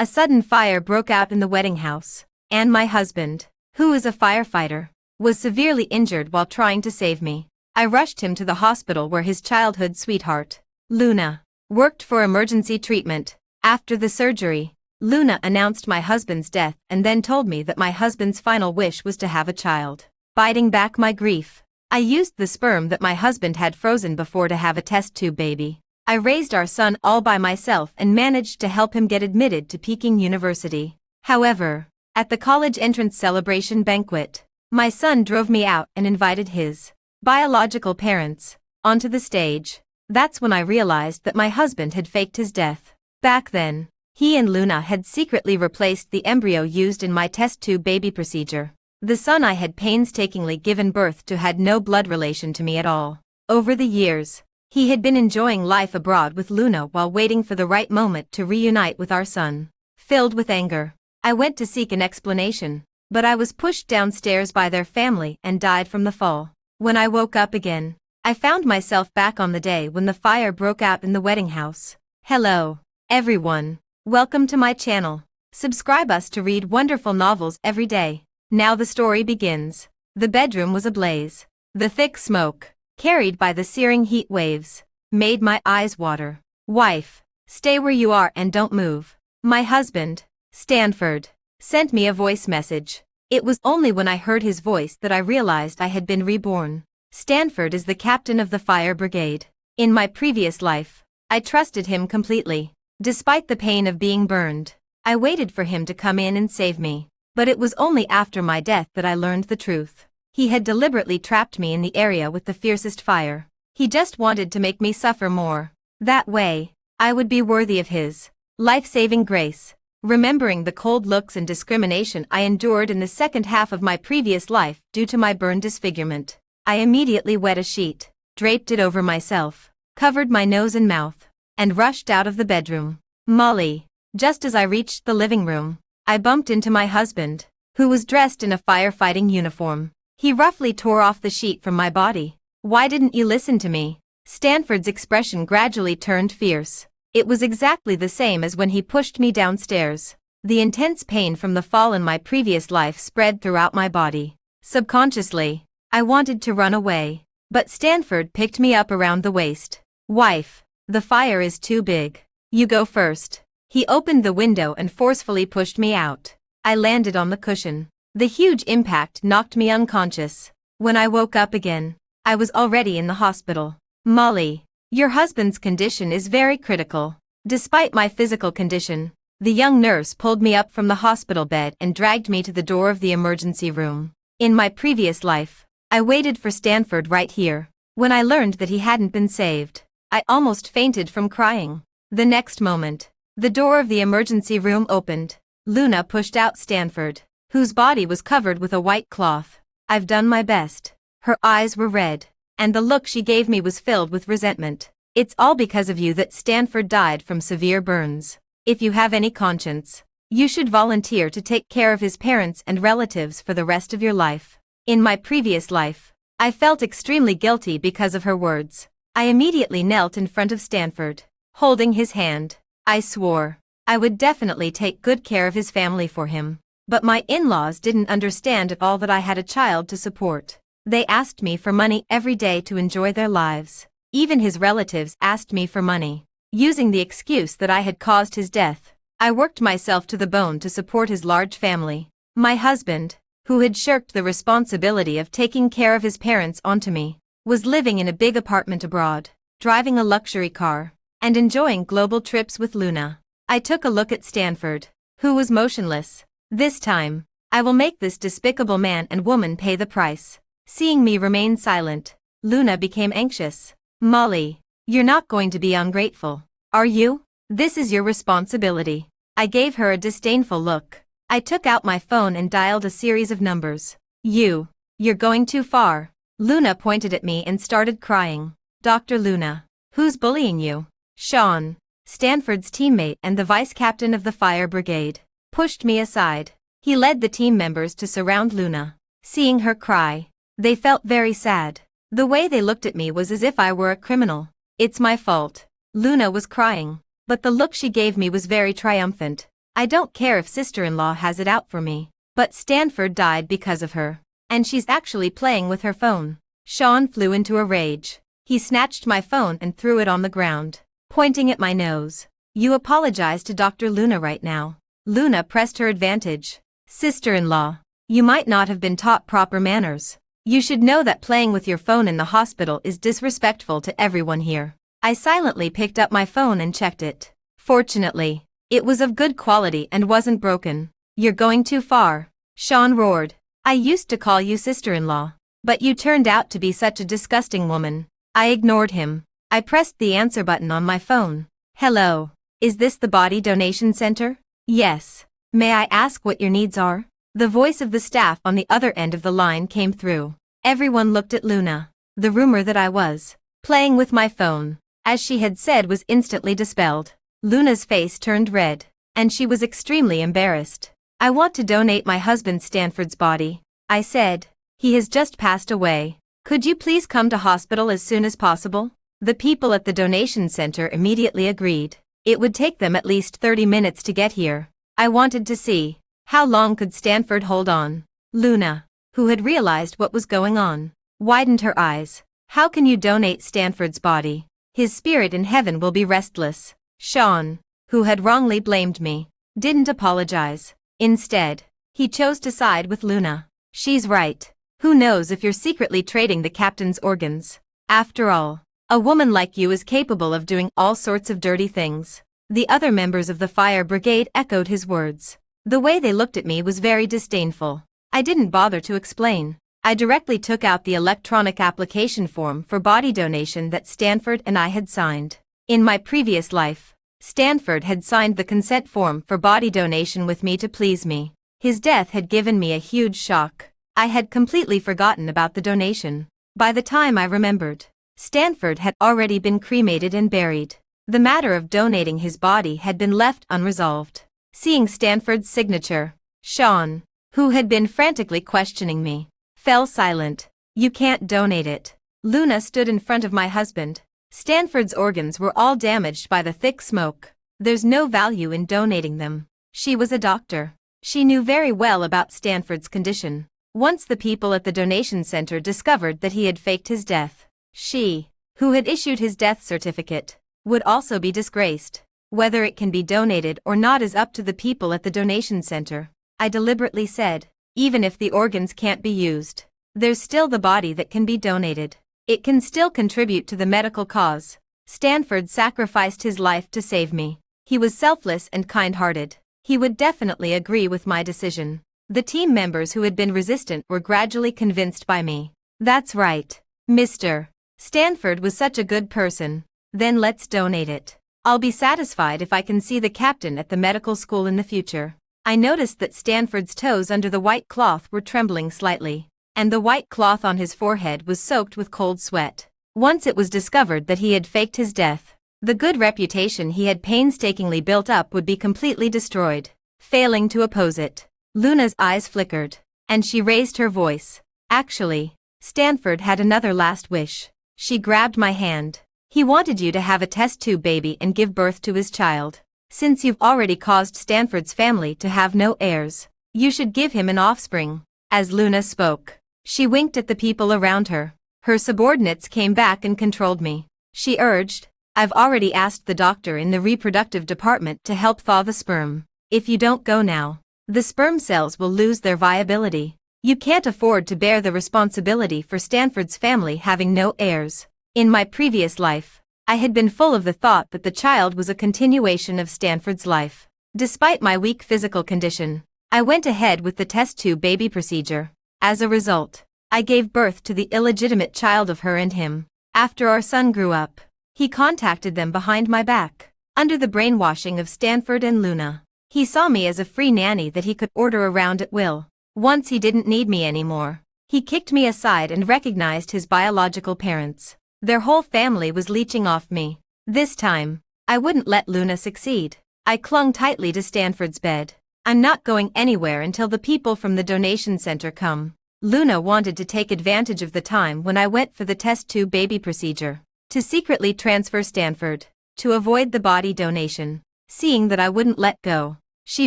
A sudden fire broke out in the wedding house, and my husband, who is a firefighter, was severely injured while trying to save me. I rushed him to the hospital where his childhood sweetheart, Luna, worked for emergency treatment. After the surgery, Luna announced my husband's death and then told me that my husband's final wish was to have a child. Biting back my grief, I used the sperm that my husband had frozen before to have a test tube baby. I raised our son all by myself and managed to help him get admitted to Peking University. However, at the college entrance celebration banquet, my son drove me out and invited his biological parents onto the stage. That's when I realized that my husband had faked his death. Back then, he and Luna had secretly replaced the embryo used in my test tube baby procedure. The son I had painstakingly given birth to had no blood relation to me at all. Over the years, he had been enjoying life abroad with Luna while waiting for the right moment to reunite with our son. Filled with anger, I went to seek an explanation, but I was pushed downstairs by their family and died from the fall. When I woke up again, I found myself back on the day when the fire broke out in the wedding house. Hello, everyone. Welcome to my channel. Subscribe us to read wonderful novels every day. Now the story begins. The bedroom was ablaze. The thick smoke, carried by the searing heat waves, made my eyes water. Wife, stay where you are and don't move. My husband, Stanford, sent me a voice message. It was only when I heard his voice that I realized I had been reborn. Stanford is the captain of the fire brigade. In my previous life, I trusted him completely. Despite the pain of being burned, I waited for him to come in and save me. But it was only after my death that I learned the truth. He had deliberately trapped me in the area with the fiercest fire. He just wanted to make me suffer more. That way, I would be worthy of his life-saving grace. Remembering the cold looks and discrimination I endured in the second half of my previous life due to my burn disfigurement, I immediately wet a sheet, draped it over myself, covered my nose and mouth, and rushed out of the bedroom. Molly, just as I reached the living room, I bumped into my husband, who was dressed in a firefighting uniform. He roughly tore off the sheet from my body. Why didn't you listen to me? Stanford's expression gradually turned fierce. It was exactly the same as when he pushed me downstairs. The intense pain from the fall in my previous life spread throughout my body. Subconsciously, I wanted to run away, but Stanford picked me up around the waist. Wife, the fire is too big. You go first. He opened the window and forcefully pushed me out. I landed on the cushion. The huge impact knocked me unconscious. When I woke up again, I was already in the hospital. Molly, your husband's condition is very critical. Despite my physical condition, the young nurse pulled me up from the hospital bed and dragged me to the door of the emergency room. In my previous life, I waited for Stanford right here. When I learned that he hadn't been saved, I almost fainted from crying. The next moment, the door of the emergency room opened. Luna pushed out Stanford, whose body was covered with a white cloth. I've done my best. Her eyes were red, and the look she gave me was filled with resentment. It's all because of you that Stanford died from severe burns. If you have any conscience, you should volunteer to take care of his parents and relatives for the rest of your life. In my previous life, I felt extremely guilty because of her words. I immediately knelt in front of Stanford, holding his hand. I swore I would definitely take good care of his family for him. But my in-laws didn't understand at all that I had a child to support. They asked me for money every day to enjoy their lives. Even his relatives asked me for money. Using the excuse that I had caused his death, I worked myself to the bone to support his large family. My husband, who had shirked the responsibility of taking care of his parents onto me, was living in a big apartment abroad, driving a luxury car, and enjoying global trips with Luna. I took a look at Stanford, who was motionless. This time, I will make this despicable man and woman pay the price. Seeing me remain silent, Luna became anxious. Molly, you're not going to be ungrateful, are you? This is your responsibility. I gave her a disdainful look. I took out my phone and dialed a series of numbers. You're going too far. Luna pointed at me and started crying. Dr. Luna, who's bullying you? Sean, Stanford's teammate and the vice captain of the fire brigade, pushed me aside. He led the team members to surround Luna. Seeing her cry, they felt very sad. The way they looked at me was as if I were a criminal. It's my fault. Luna was crying, but the look she gave me was very triumphant. I don't care if sister-in-law has it out for me, but Stanford died because of her. And she's actually playing with her phone. Sean flew into a rage. He snatched my phone and threw it on the ground, pointing at my nose. You apologize to Dr. Luna right now. Luna pressed her advantage. Sister-in-law, you might not have been taught proper manners. You should know that playing with your phone in the hospital is disrespectful to everyone here. I silently picked up my phone and checked it. Fortunately, it was of good quality and wasn't broken. You're going too far, Sean roared. I used to call you sister-in-law, but you turned out to be such a disgusting woman. I ignored him. I pressed the answer button on my phone. Hello, is this the body donation center? Yes. May I ask what your needs are? The voice of the staff on the other end of the line came through. Everyone looked at Luna. The rumor that I was playing with my phone, as she had said, was instantly dispelled. Luna's face turned red, and she was extremely embarrassed. I want to donate my husband Stanford's body, I said. He has just passed away. Could you please come to hospital as soon as possible? The people at the donation center immediately agreed. It would take them at least 30 minutes to get here. I wanted to see, how long could Stanford hold on? Luna, who had realized what was going on, widened her eyes. How can you donate Stanford's body? His spirit in heaven will be restless. Sean, who had wrongly blamed me, didn't apologize. Instead, he chose to side with Luna. She's right. Who knows if you're secretly trading the captain's organs? After all, a woman like you is capable of doing all sorts of dirty things. The other members of the fire brigade echoed his words. The way they looked at me was very disdainful. I didn't bother to explain. I directly took out the electronic application form for body donation that Stanford and I had signed. In my previous life, Stanford had signed the consent form for body donation with me to please me. His death had given me a huge shock. I had completely forgotten about the donation. By the time I remembered, Stanford had already been cremated and buried. The matter of donating his body had been left unresolved. Seeing Stanford's signature, Sean, who had been frantically questioning me, fell silent. You can't donate it. Luna stood in front of my husband. Stanford's organs were all damaged by the thick smoke. There's no value in donating them. She was a doctor. She knew very well about Stanford's condition. Once the people at the donation center discovered that he had faked his death, she, who had issued his death certificate, would also be disgraced. Whether it can be donated or not is up to the people at the donation center, I deliberately said. Even if the organs can't be used, there's still the body that can be donated. It can still contribute to the medical cause. Stanford sacrificed his life to save me. He was selfless and kind-hearted. He would definitely agree with my decision. The team members who had been resistant were gradually convinced by me. That's right, Mr. Stanford was such a good person. Then let's donate it. I'll be satisfied if I can see the captain at the medical school in the future. I noticed that Stanford's toes under the white cloth were trembling slightly, and the white cloth on his forehead was soaked with cold sweat. Once it was discovered that he had faked his death, the good reputation he had painstakingly built up would be completely destroyed. Failing to oppose it, Luna's eyes flickered, and she raised her voice. Actually, Stanford had another last wish. She grabbed my hand. He wanted you to have a test tube baby and give birth to his child. Since you've already caused Stanford's family to have no heirs, you should give him an offspring. As Luna spoke, she winked at the people around her. Her subordinates came back and controlled me. She urged, I've already asked the doctor in the reproductive department to help thaw the sperm. If you don't go now, the sperm cells will lose their viability. You can't afford to bear the responsibility for Stanford's family having no heirs. In my previous life, I had been full of the thought that the child was a continuation of Stanford's life. Despite my weak physical condition, I went ahead with the test tube baby procedure. As a result, I gave birth to the illegitimate child of her and him. After our son grew up, he contacted them behind my back. Under the brainwashing of Stanford and Luna, he saw me as a free nanny that he could order around at will. Once he didn't need me anymore, he kicked me aside and recognized his biological parents. Their whole family was leeching off me. This time, I wouldn't let Luna succeed. I clung tightly to Stanford's bed. I'm not going anywhere until the people from the donation center come. Luna wanted to take advantage of the time when I went for the test tube baby procedure, to secretly transfer Stanford, to avoid the body donation. Seeing that I wouldn't let go, She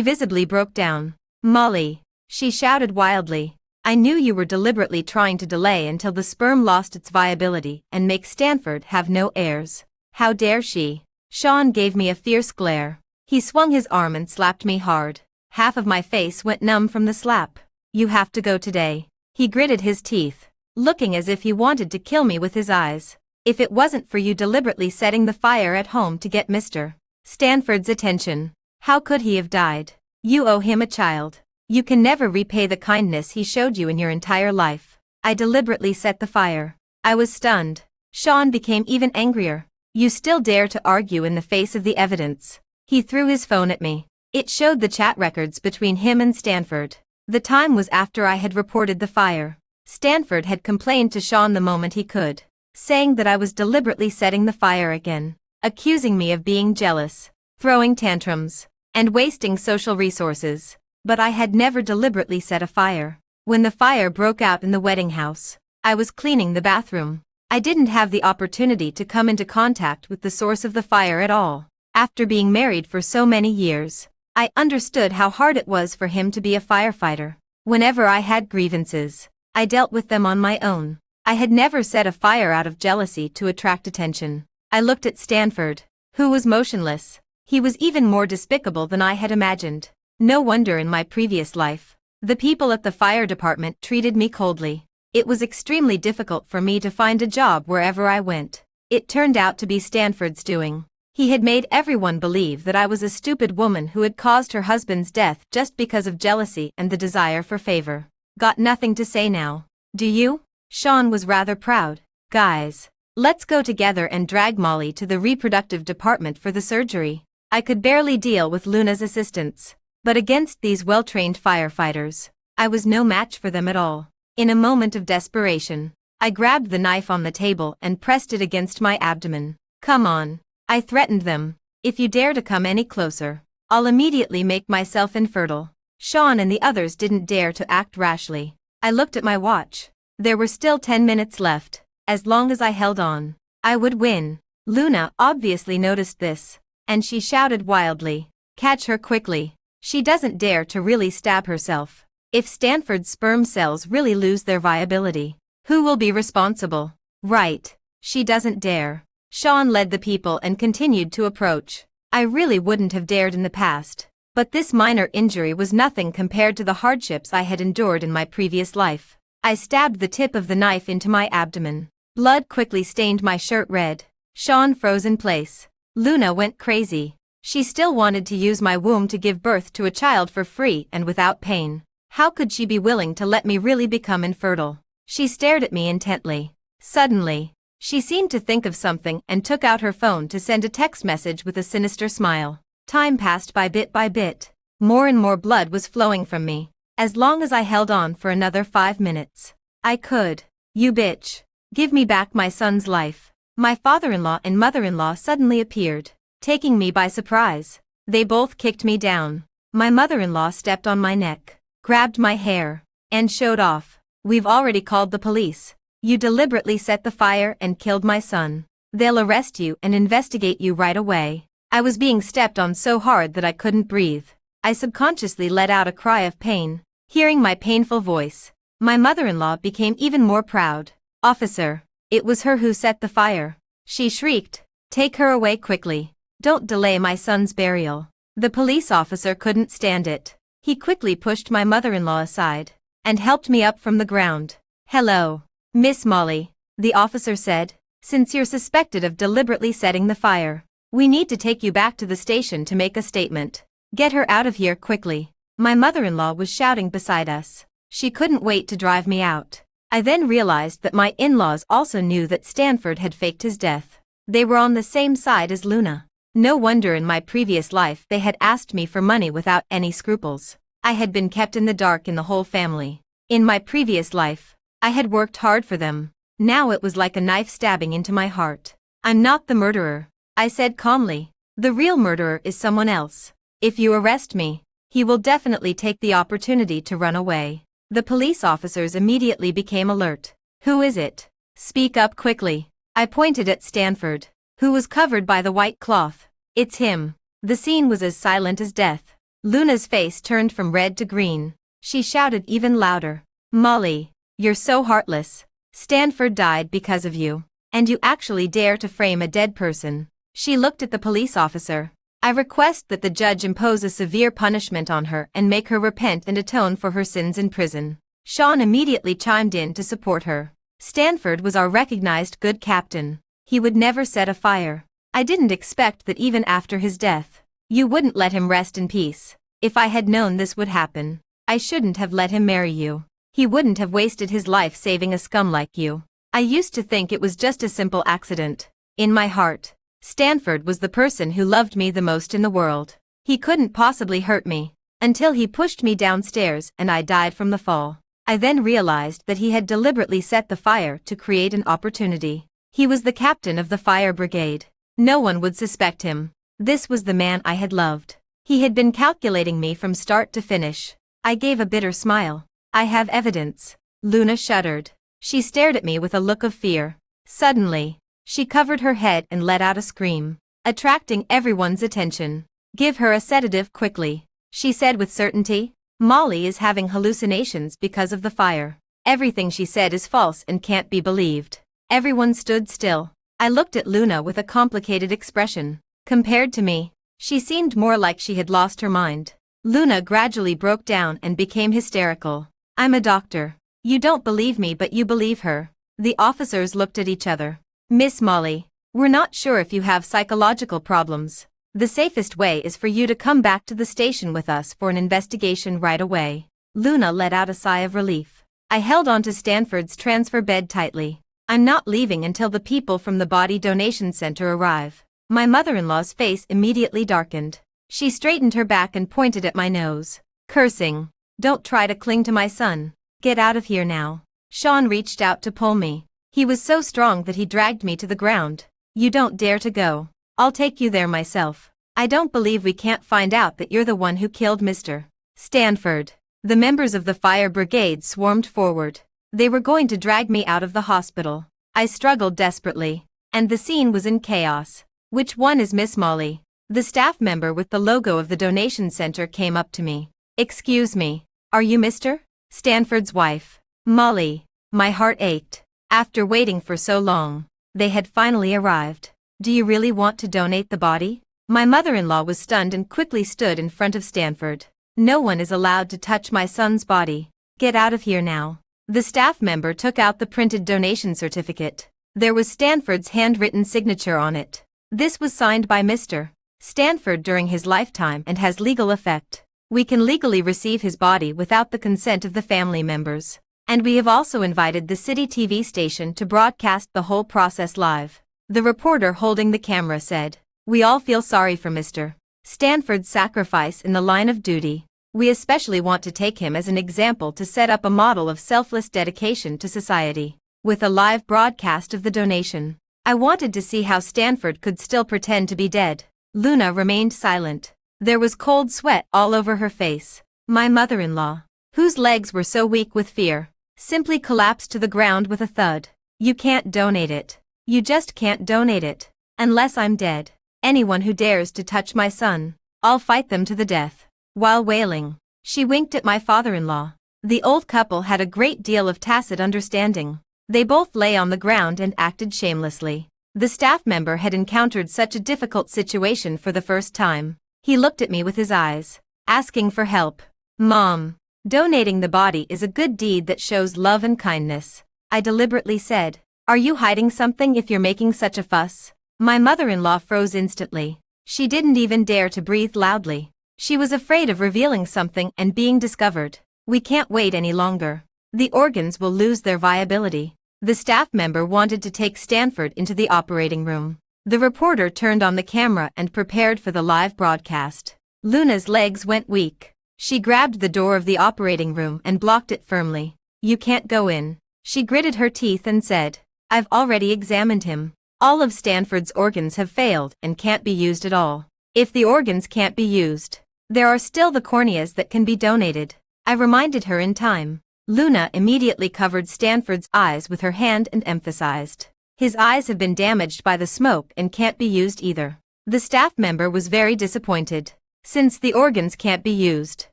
visibly broke down. Molly, she shouted wildly. I knew you were deliberately trying to delay until the sperm lost its viability and make Stanford have no heirs. How dare she? Sean gave me a fierce glare. He swung his arm and slapped me hard. Half of my face went numb from the slap. You have to go today. He gritted his teeth, looking as if he wanted to kill me with his eyes. If it wasn't for you deliberately setting the fire at home to get Mr. Stanford's attention, how could he have died? You owe him a child. You can never repay the kindness he showed you in your entire life. I deliberately set the fire. I was stunned. Sean became even angrier. You still dare to argue in the face of the evidence. He threw his phone at me. It showed the chat records between him and Stanford. The time was after I had reported the fire. Stanford had complained to Sean the moment he could, saying that I was deliberately setting the fire again, accusing me of being jealous, throwing tantrums, and wasting social resources. But I had never deliberately set a fire. When the fire broke out in the wedding house, I was cleaning the bathroom. I didn't have the opportunity to come into contact with the source of the fire at all. After being married for so many years, I understood how hard it was for him to be a firefighter. Whenever I had grievances, I dealt with them on my own. I had never set a fire out of jealousy to attract attention. I looked at Stanford, who was motionless. He was even more despicable than I had imagined. No wonder in my previous life, the people at the fire department treated me coldly. It was extremely difficult for me to find a job wherever I went. It turned out to be Stanford's doing. He had made everyone believe that I was a stupid woman who had caused her husband's death just because of jealousy and the desire for favor. Got nothing to say now, do you? Sean was rather proud. Guys, let's go together and drag Molly to the reproductive department for the surgery. I could barely deal with Luna's assistance. But against these well-trained firefighters, I was no match for them at all. In a moment of desperation, I grabbed the knife on the table and pressed it against my abdomen. Come on, I threatened them. If you dare to come any closer, I'll immediately make myself infertile. Sean and the others didn't dare to act rashly. I looked at my watch. There were still 10 minutes left. As long as I held on, I would win. Luna obviously noticed this, and she shouted wildly, "Catch her quickly. She doesn't dare to really stab herself. If Stanford's sperm cells really lose their viability, who will be responsible?" Right, she doesn't dare. Sean led the people and continued to approach. I really wouldn't have dared in the past, but this minor injury was nothing compared to the hardships I had endured in my previous life. I stabbed the tip of the knife into my abdomen. Blood quickly stained my shirt red. Sean froze in place. Luna went crazy. She still wanted to use my womb to give birth to a child for free and without pain. How could she be willing to let me really become infertile? She stared at me intently. Suddenly, she seemed to think of something and took out her phone to send a text message with a sinister smile. Time passed by bit. More and more blood was flowing from me. As long as I held on for another 5 minutes, I could. You bitch. Give me back my son's life. My father-in-law and mother-in-law suddenly appeared, taking me by surprise. They both kicked me down. My mother-in-law stepped on my neck, grabbed my hair, and showed off. We've already called the police. You deliberately set the fire and killed my son. They'll arrest you and investigate you right away. I was being stepped on so hard that I couldn't breathe. I subconsciously let out a cry of pain. Hearing my painful voice, my mother-in-law became even more proud. Officer, it was her who set the fire. She shrieked. Take her away quickly. Don't delay my son's burial. The police officer couldn't stand it. He quickly pushed my mother-in-law aside and helped me up from the ground. Hello, Miss Molly, the officer said. Since you're suspected of deliberately setting the fire, we need to take you back to the station to make a statement. Get her out of here quickly. My mother-in-law was shouting beside us. She couldn't wait to drive me out. I then realized that my in-laws also knew that Stanford had faked his death. They were on the same side as Luna. No wonder in my previous life they had asked me for money without any scruples. I had been kept in the dark in the whole family. In my previous life, I had worked hard for them. Now it was like a knife stabbing into my heart. I'm not the murderer, I said calmly. The real murderer is someone else. If you arrest me, he will definitely take the opportunity to run away. The police officers immediately became alert. Who is it? Speak up quickly. I pointed at Stanford, who was covered by the white cloth. It's him. The scene was as silent as death. Luna's face turned from red to green. She shouted even louder. Molly, you're so heartless. Stanford died because of you. And you actually dare to frame a dead person. She looked at the police officer. I request that the judge impose a severe punishment on her and make her repent and atone for her sins in prison. Sean immediately chimed in to support her. Stanford was our recognized good captain. He would never set a fire. I didn't expect that even after his death, you wouldn't let him rest in peace. If I had known this would happen, I shouldn't have let him marry you. He wouldn't have wasted his life saving a scum like you. I used to think it was just a simple accident. In my heart, Stanford was the person who loved me the most in the world. He couldn't possibly hurt me, until he pushed me downstairs and I died from the fall. I then realized that he had deliberately set the fire to create an opportunity. He was the captain of the fire brigade. No one would suspect him. This was the man I had loved. He had been calculating me from start to finish. I gave a bitter smile. I have evidence. Luna shuddered. She stared at me with a look of fear. Suddenly, she covered her head and let out a scream, attracting everyone's attention. Give her a sedative quickly, she said with certainty. Molly is having hallucinations because of the fire. Everything she said is false and can't be believed. Everyone stood still. I looked at Luna with a complicated expression. Compared to me, she seemed more like she had lost her mind. Luna gradually broke down and became hysterical. I'm a doctor. You don't believe me, but you believe her. The officers looked at each other. Miss Molly, we're not sure if you have psychological problems. The safest way is for you to come back to the station with us for an investigation right away. Luna let out a sigh of relief. I held on to Stanford's transfer bed tightly. I'm not leaving until the people from the body donation center arrive. My mother-in-law's face immediately darkened. She straightened her back and pointed at my nose, cursing. Don't try to cling to my son. Get out of here now. Sean reached out to pull me. He was so strong that he dragged me to the ground. You don't dare to go. I'll take you there myself. I don't believe we can't find out that you're the one who killed Mr. Stanford. The members of the fire brigade swarmed forward. They were going to drag me out of the hospital. I struggled desperately, and the scene was in chaos. Which one is Miss Molly? The staff member with the logo of the donation center came up to me. Excuse me, are you Mr. Stanford's wife? Molly. My heart ached. After waiting for so long, they had finally arrived. Do you really want to donate the body? My mother-in-law was stunned and quickly stood in front of Stanford. No one is allowed to touch my son's body. Get out of here now. The staff member took out the printed donation certificate. There was Stanford's handwritten signature on it. This was signed by Mr. Stanford during his lifetime and has legal effect. We can legally receive his body without the consent of the family members. And we have also invited the city TV station to broadcast the whole process live. The reporter holding the camera said, We all feel sorry for Mr. Stanford's sacrifice in the line of duty. We especially want to take him as an example to set up a model of selfless dedication to society. With a live broadcast of the donation, I wanted to see how Stanford could still pretend to be dead. Luna remained silent. There was cold sweat all over her face. My mother-in-law, whose legs were so weak with fear, simply collapsed to the ground with a thud. You can't donate it. You just can't donate it. Unless I'm dead. Anyone who dares to touch my son, I'll fight them to the death. While wailing, she winked at my father-in-law. The old couple had a great deal of tacit understanding. They both lay on the ground and acted shamelessly. The staff member had encountered such a difficult situation for the first time. He looked at me with his eyes, asking for help. Mom, donating the body is a good deed that shows love and kindness. I deliberately said, Are you hiding something if you're making such a fuss? My mother-in-law froze instantly. She didn't even dare to breathe loudly. She was afraid of revealing something and being discovered. We can't wait any longer. The organs will lose their viability. The staff member wanted to take Stanford into the operating room. The reporter turned on the camera and prepared for the live broadcast. Luna's legs went weak. She grabbed the door of the operating room and blocked it firmly. You can't go in. She gritted her teeth and said, I've already examined him. All of Stanford's organs have failed and can't be used at all. If the organs can't be used, there are still the corneas that can be donated. I reminded her in time. Luna immediately covered Stanford's eyes with her hand and emphasized, His eyes have been damaged by the smoke and can't be used either. The staff member was very disappointed. Since the organs can't be used,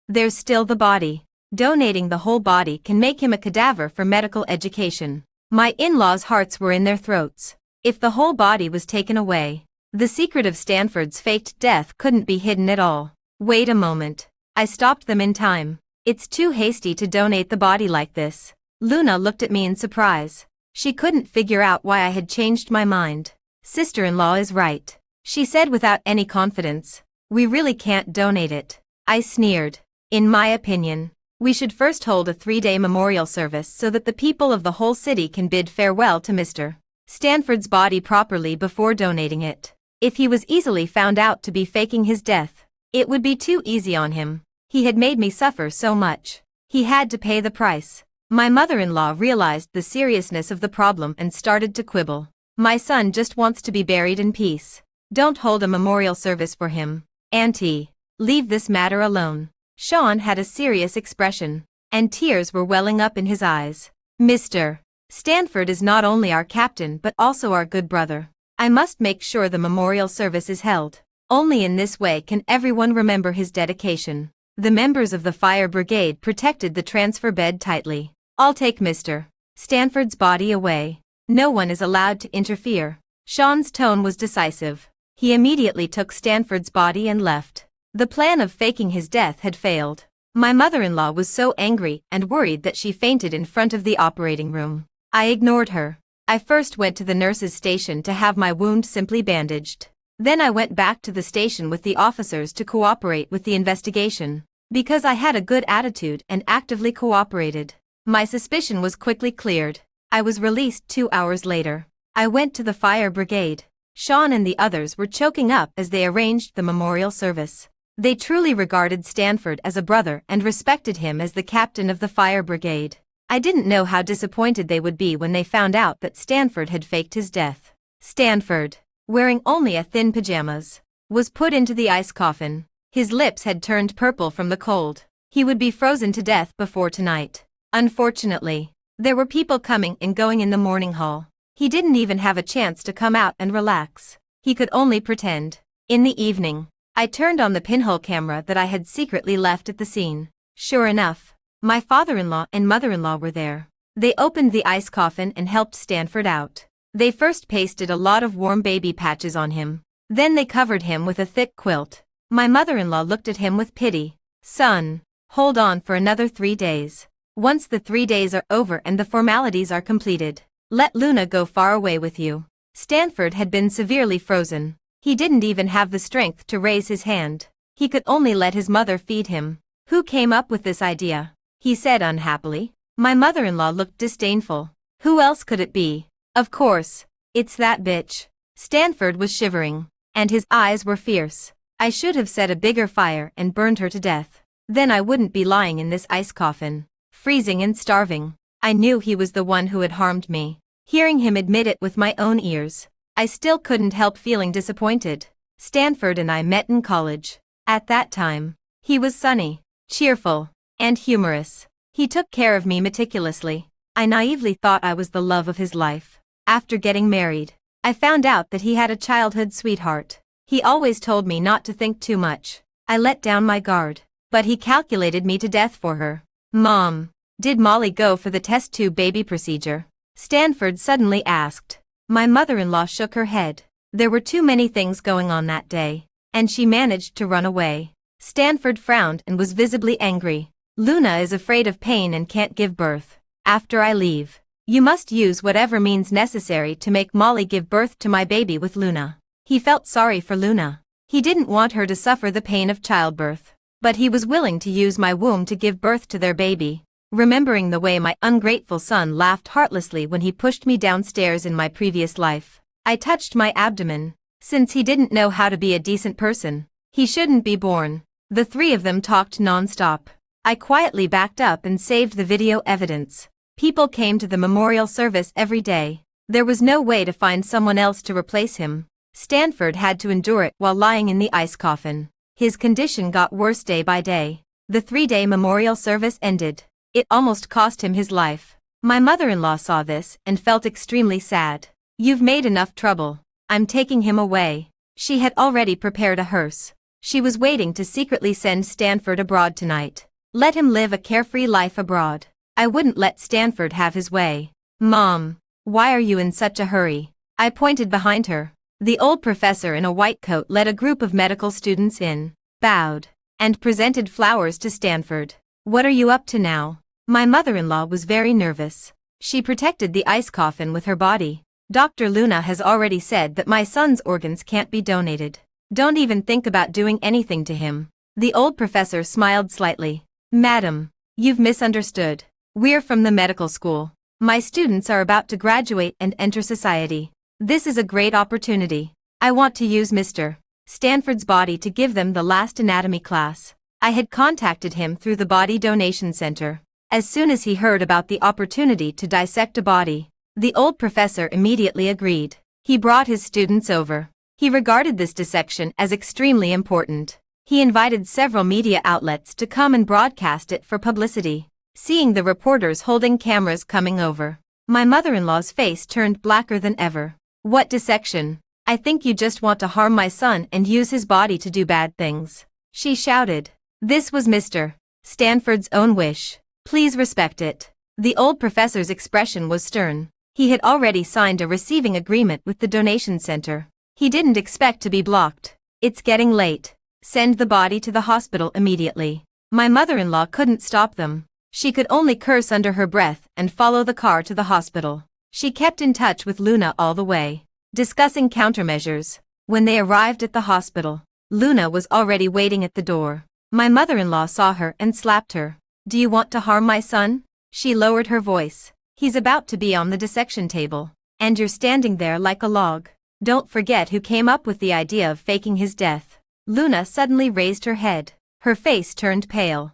there's still the body. Donating the whole body can make him a cadaver for medical education. My in-laws' hearts were in their throats. If the whole body was taken away, the secret of Stanford's faked death couldn't be hidden at all. Wait a moment. I stopped them in time. It's too hasty to donate the body like this. Luna looked at me in surprise. She couldn't figure out why I had changed my mind. Sister-in-law is right, she said without any confidence. We really can't donate it. I sneered. In my opinion, we should first hold a 3-day memorial service so that the people of the whole city can bid farewell to Mr. Stanford's body properly before donating it. If he was easily found out to be faking his death, it would be too easy on him. He had made me suffer so much. He had to pay the price. My mother-in-law realized the seriousness of the problem and started to quibble. My son just wants to be buried in peace. Don't hold a memorial service for him. Auntie, leave this matter alone. Sean had a serious expression, and tears were welling up in his eyes. Mr. Stanford is not only our captain but also our good brother. I must make sure the memorial service is held. Only in this way can everyone remember his dedication. The members of the fire brigade protected the transfer bed tightly. I'll take Mr. Stanford's body away. No one is allowed to interfere. Sean's tone was decisive. He immediately took Stanford's body and left. The plan of faking his death had failed. My mother-in-law was so angry and worried that she fainted in front of the operating room. I ignored her. I first went to the nurse's station to have my wound simply bandaged. Then I went back to the station with the officers to cooperate with the investigation. Because I had a good attitude and actively cooperated, my suspicion was quickly cleared. I was released 2 hours later. I went to the fire brigade. Sean and the others were choking up as they arranged the memorial service. They truly regarded Stanford as a brother and respected him as the captain of the fire brigade. I didn't know how disappointed they would be when they found out that Stanford had faked his death. Stanford, wearing only a thin pajamas, was put into the ice coffin. His lips had turned purple from the cold. He would be frozen to death before tonight. Unfortunately, there were people coming and going in the morning hall. He didn't even have a chance to come out and relax. He could only pretend. In the evening, I turned on the pinhole camera that I had secretly left at the scene. Sure enough, my father-in-law and mother-in-law were there. They opened the ice coffin and helped Stanford out. They first pasted a lot of warm baby patches on him. Then they covered him with a thick quilt. My mother-in-law looked at him with pity. Son, hold on for another 3 days. Once the 3 days are over and the formalities are completed, let Luna go far away with you. Stanford had been severely frozen. He didn't even have the strength to raise his hand. He could only let his mother feed him. Who came up with this idea? He said unhappily. My mother-in-law looked disdainful. Who else could it be? Of course, it's that bitch. Stanford was shivering, and his eyes were fierce. I should have set a bigger fire and burned her to death. Then I wouldn't be lying in this ice coffin, freezing and starving. I knew he was the one who had harmed me. Hearing him admit it with my own ears, I still couldn't help feeling disappointed. Stanford and I met in college. At that time, he was sunny, cheerful, and humorous. He took care of me meticulously. I naively thought I was the love of his life. After getting married, I found out that he had a childhood sweetheart. He always told me not to think too much. I let down my guard, but he calculated me to death for her. Mom, did Molly go for the test tube baby procedure? Stanford suddenly asked. My mother-in-law shook her head. There were too many things going on that day, and she managed to run away. Stanford frowned and was visibly angry. Luna is afraid of pain and can't give birth. After I leave, you must use whatever means necessary to make Molly give birth to my baby with Luna. He felt sorry for Luna. He didn't want her to suffer the pain of childbirth, but he was willing to use my womb to give birth to their baby. Remembering the way my ungrateful son laughed heartlessly when he pushed me downstairs in my previous life, I touched my abdomen. Since he didn't know how to be a decent person, he shouldn't be born. The three of them talked non-stop. I quietly backed up and saved the video evidence. People came to the memorial service every day. There was no way to find someone else to replace him. Stanford had to endure it while lying in the ice coffin. His condition got worse day by day. The 3-day memorial service ended. It almost cost him his life. My mother-in-law saw this and felt extremely sad. You've made enough trouble. I'm taking him away. She had already prepared a hearse. She was waiting to secretly send Stanford abroad tonight. Let him live a carefree life abroad. I wouldn't let Stanford have his way. Mom, why are you in such a hurry? I pointed behind her. The old professor in a white coat led a group of medical students in, bowed, and presented flowers to Stanford. What are you up to now? My mother-in-law was very nervous. She protected the ice coffin with her body. Dr. Luna has already said that my son's organs can't be donated. Don't even think about doing anything to him. The old professor smiled slightly. Madam, you've misunderstood. We're from the medical school. My students are about to graduate and enter society. This is a great opportunity. I want to use Mr. Stanford's body to give them the last anatomy class. I had contacted him through the Body Donation Center. As soon as he heard about the opportunity to dissect a body, the old professor immediately agreed. He brought his students over. He regarded this dissection as extremely important. He invited several media outlets to come and broadcast it for publicity. Seeing the reporters holding cameras coming over, my mother-in-law's face turned blacker than ever. What dissection? I think you just want to harm my son and use his body to do bad things, she shouted. This was Mr. Stanford's own wish. Please respect it. The old professor's expression was stern. He had already signed a receiving agreement with the donation center. He didn't expect to be blocked. It's getting late. Send the body to the hospital immediately. My mother-in-law couldn't stop them. She could only curse under her breath and follow the car to the hospital. She kept in touch with Luna all the way, discussing countermeasures. When they arrived at the hospital, Luna was already waiting at the door. My mother-in-law saw her and slapped her. Do you want to harm my son? She lowered her voice. He's about to be on the dissection table, and you're standing there like a log. Don't forget who came up with the idea of faking his death. Luna suddenly raised her head. Her face turned pale.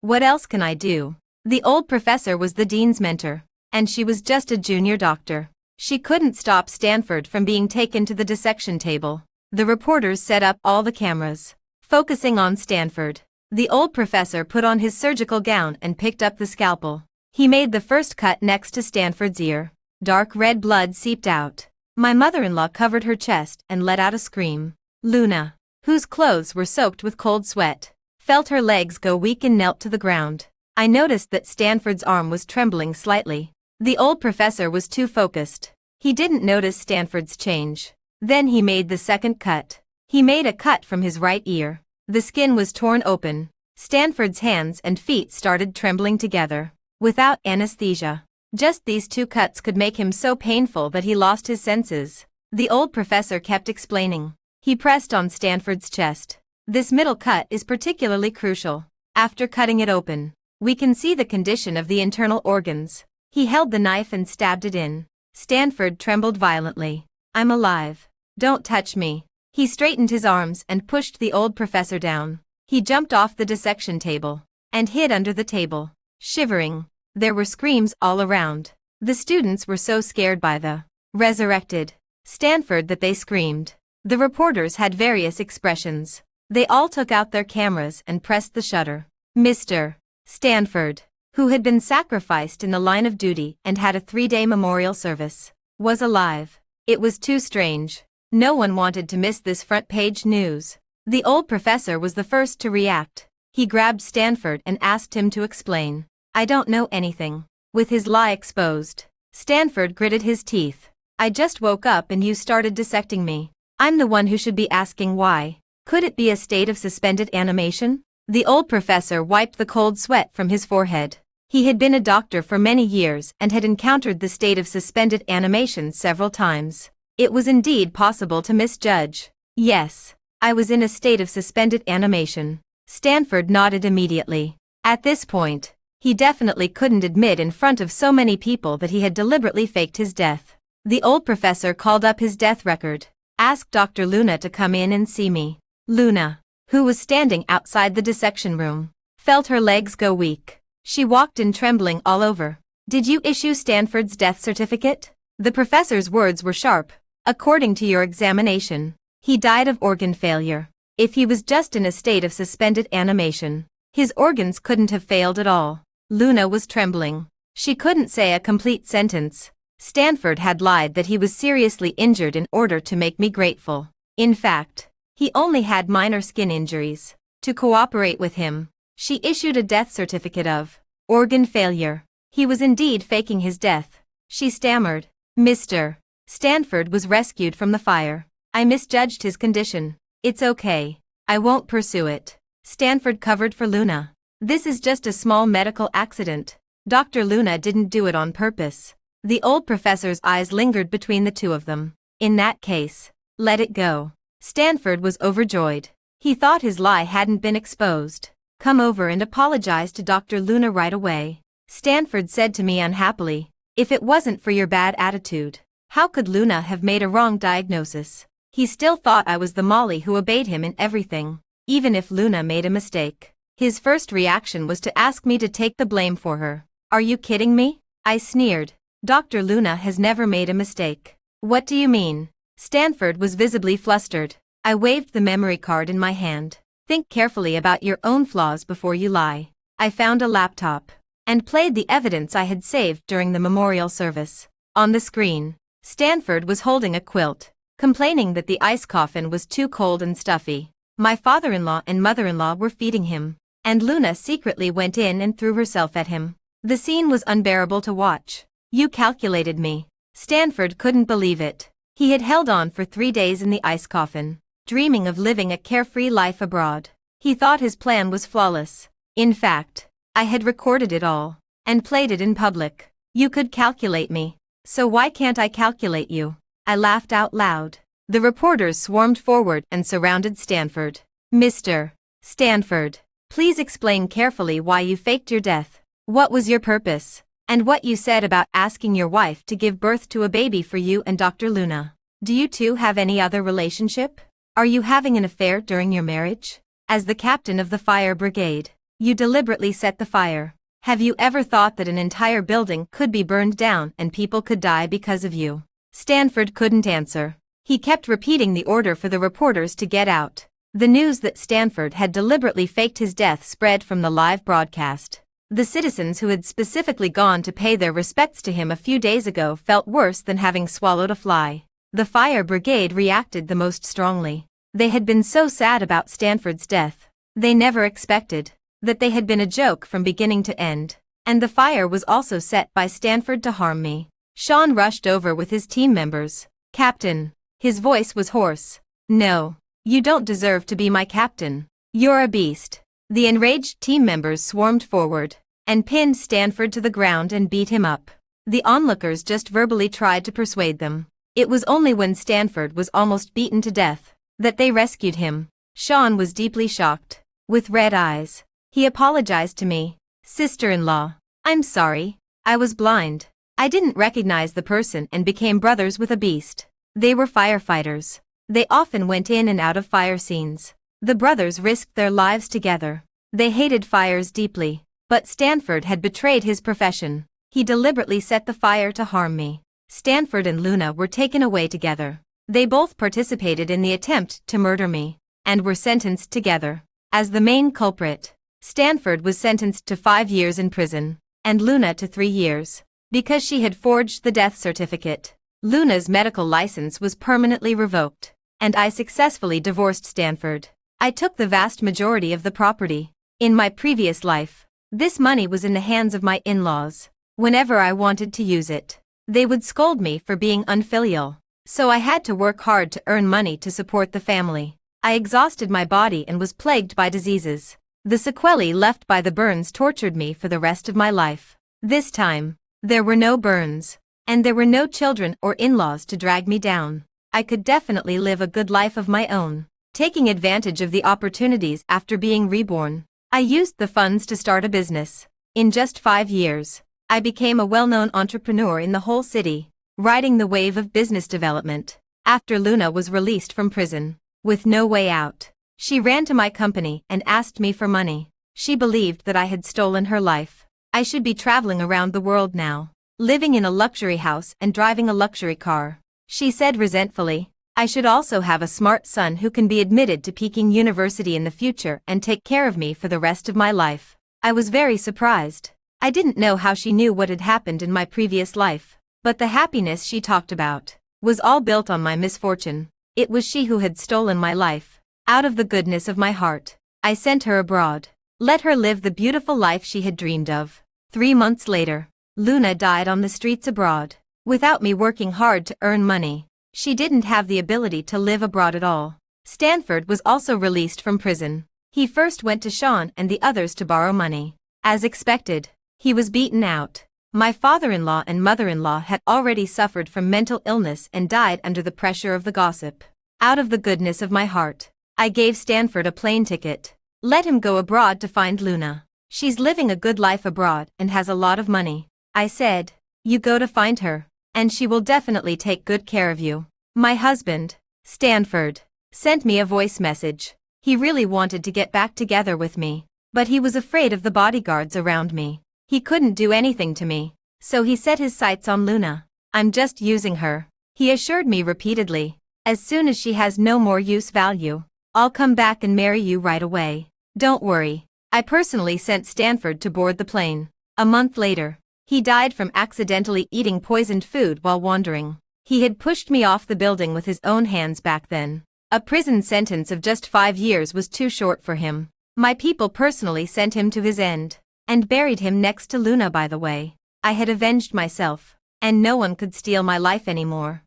What else can I do? The old professor was the dean's mentor, and she was just a junior doctor. She couldn't stop Stanford from being taken to the dissection table. The reporters set up all the cameras, focusing on Stanford. The old professor put on his surgical gown and picked up the scalpel. He made the first cut next to Stanford's ear. Dark red blood seeped out. My mother-in-law covered her chest and let out a scream. Luna, whose clothes were soaked with cold sweat, felt her legs go weak and knelt to the ground. I noticed that Stanford's arm was trembling slightly. The old professor was too focused. He didn't notice Stanford's change. Then he made the second cut. He made a cut from his right ear. The skin was torn open. Stanford's hands and feet started trembling together. Without anesthesia. Just these two cuts could make him so painful that he lost his senses. The old professor kept explaining. He pressed on Stanford's chest. This middle cut is particularly crucial. After cutting it open, we can see the condition of the internal organs. He held the knife and stabbed it in. Stanford trembled violently. I'm alive. Don't touch me. He straightened his arms and pushed the old professor down. He jumped off the dissection table and hid under the table, shivering. There were screams all around. The students were so scared by the resurrected Stanford that they screamed. The reporters had various expressions. They all took out their cameras and pressed the shutter. Mr. Stanford, who had been sacrificed in the line of duty and had a 3-day memorial service, was alive. It was too strange. No one wanted to miss this front-page news. The old professor was the first to react. He grabbed Stanford and asked him to explain. I don't know anything. With his lie exposed, Stanford gritted his teeth. I just woke up and you started dissecting me. I'm the one who should be asking why. Could it be a state of suspended animation? The old professor wiped the cold sweat from his forehead. He had been a doctor for many years and had encountered the state of suspended animation several times. It was indeed possible to misjudge. Yes, I was in a state of suspended animation. Stanford nodded immediately. At this point, he definitely couldn't admit in front of so many people that he had deliberately faked his death. The old professor called up his death record, asked Dr. Luna to come in and see me. Luna, who was standing outside the dissection room, felt her legs go weak. She walked in trembling all over. Did you issue Stanford's death certificate? The professor's words were sharp. According to your examination, he died of organ failure. If he was just in a state of suspended animation, his organs couldn't have failed at all. Luna was trembling. She couldn't say a complete sentence. Stanford had lied that he was seriously injured in order to make me grateful. In fact, He only had minor skin injuries. To cooperate with him, she issued a death certificate of organ failure. He was indeed faking his death. She stammered. Mr. Stanford was rescued from the fire. I misjudged his condition. It's okay. I won't pursue it. Stanford covered for Luna. This is just a small medical accident. Dr. Luna didn't do it on purpose. The old professor's eyes lingered between the two of them. In that case, let it go. Stanford was overjoyed. He thought his lie hadn't been exposed. Come over and apologize to Dr. Luna right away. Stanford said to me unhappily, if it wasn't for your bad attitude, how could Luna have made a wrong diagnosis? He still thought I was the Molly who obeyed him in everything, even if Luna made a mistake. His first reaction was to ask me to take the blame for her. Are you kidding me? I sneered. Dr. Luna has never made a mistake. What do you mean? Stanford was visibly flustered. I waved the memory card in my hand. Think carefully about your own flaws before you lie. I found a laptop and played the evidence I had saved during the memorial service. On the screen, Stanford was holding a quilt, complaining that the ice coffin was too cold and stuffy. My father-in-law and mother-in-law were feeding him, and Luna secretly went in and threw herself at him. The scene was unbearable to watch. You calculated me. Stanford couldn't believe it. He had held on for 3 days in the ice coffin, dreaming of living a carefree life abroad. He thought his plan was flawless. In fact, I had recorded it all and played it in public. You could calculate me, so why can't I calculate you? I laughed out loud. The reporters swarmed forward and surrounded Stanford. Mr. Stanford, please explain carefully why you faked your death. What was your purpose? And what you said about asking your wife to give birth to a baby for you and Dr. Luna. Do you two have any other relationship? Are you having an affair during your marriage? As the captain of the fire brigade, you deliberately set the fire. Have you ever thought that an entire building could be burned down and people could die because of you? Stanford couldn't answer. He kept repeating the order for the reporters to get out. The news that Stanford had deliberately faked his death spread from the live broadcast. The citizens who had specifically gone to pay their respects to him a few days ago felt worse than having swallowed a fly. The fire brigade reacted the most strongly. They had been so sad about Stanford's death. They never expected that they had been a joke from beginning to end. And the fire was also set by Stanford to harm me. Sean rushed over with his team members. Captain. His voice was hoarse. No, you don't deserve to be my captain. You're a beast. The enraged team members swarmed forward and pinned Stanford to the ground and beat him up. The onlookers just verbally tried to persuade them. It was only when Stanford was almost beaten to death that they rescued him. Sean was deeply shocked. With red eyes, he apologized to me. Sister-in-law, I'm sorry. I was blind. I didn't recognize the person and became brothers with a beast. They were firefighters. They often went in and out of fire scenes. The brothers risked their lives together. They hated fires deeply, but Stanford had betrayed his profession. He deliberately set the fire to harm me. Stanford and Luna were taken away together. They both participated in the attempt to murder me and were sentenced together. As the main culprit, Stanford was sentenced to 5 years in prison, and Luna to 3 years. Because she had forged the death certificate, Luna's medical license was permanently revoked, and I successfully divorced Stanford. I took the vast majority of the property. In my previous life, this money was in the hands of my in-laws. Whenever I wanted to use it, they would scold me for being unfilial. So I had to work hard to earn money to support the family. I exhausted my body and was plagued by diseases. The sequelae left by the burns tortured me for the rest of my life. This time, there were no burns, and there were no children or in-laws to drag me down. I could definitely live a good life of my own, taking advantage of the opportunities after being reborn. I used the funds to start a business. In just 5 years, I became a well-known entrepreneur in the whole city, riding the wave of business development. After Luna was released from prison, with no way out, she ran to my company and asked me for money. She believed that I had stolen her life. I should be traveling around the world now, living in a luxury house and driving a luxury car. She said resentfully, I should also have a smart son who can be admitted to Peking University in the future and take care of me for the rest of my life. I was very surprised. I didn't know how she knew what had happened in my previous life, but the happiness she talked about was all built on my misfortune. It was she who had stolen my life. Out of the goodness of my heart, I sent her abroad. Let her live the beautiful life she had dreamed of. 3 months later, Luna died on the streets abroad. Without me working hard to earn money, she didn't have the ability to live abroad at all. Stanford was also released from prison. He first went to Sean and the others to borrow money. As expected, he was beaten out. My father-in-law and mother-in-law had already suffered from mental illness and died under the pressure of the gossip. Out of the goodness of my heart, I gave Stanford a plane ticket. Let him go abroad to find Luna. She's living a good life abroad and has a lot of money. I said, you go to find her, and she will definitely take good care of you. My husband, Stanford, sent me a voice message. He really wanted to get back together with me, but he was afraid of the bodyguards around me. He couldn't do anything to me, so he set his sights on Luna. I'm just using her, he assured me repeatedly. As soon as she has no more value, I'll come back and marry you right away. Don't worry. I personally sent Stanford to board the plane. A month later, he died from accidentally eating poisoned food while wandering. He had pushed me off the building with his own hands back then. A prison sentence of just 5 years was too short for him. My people personally sent him to his end, and buried him next to Luna, by the way. I had avenged myself, and no one could steal my life anymore.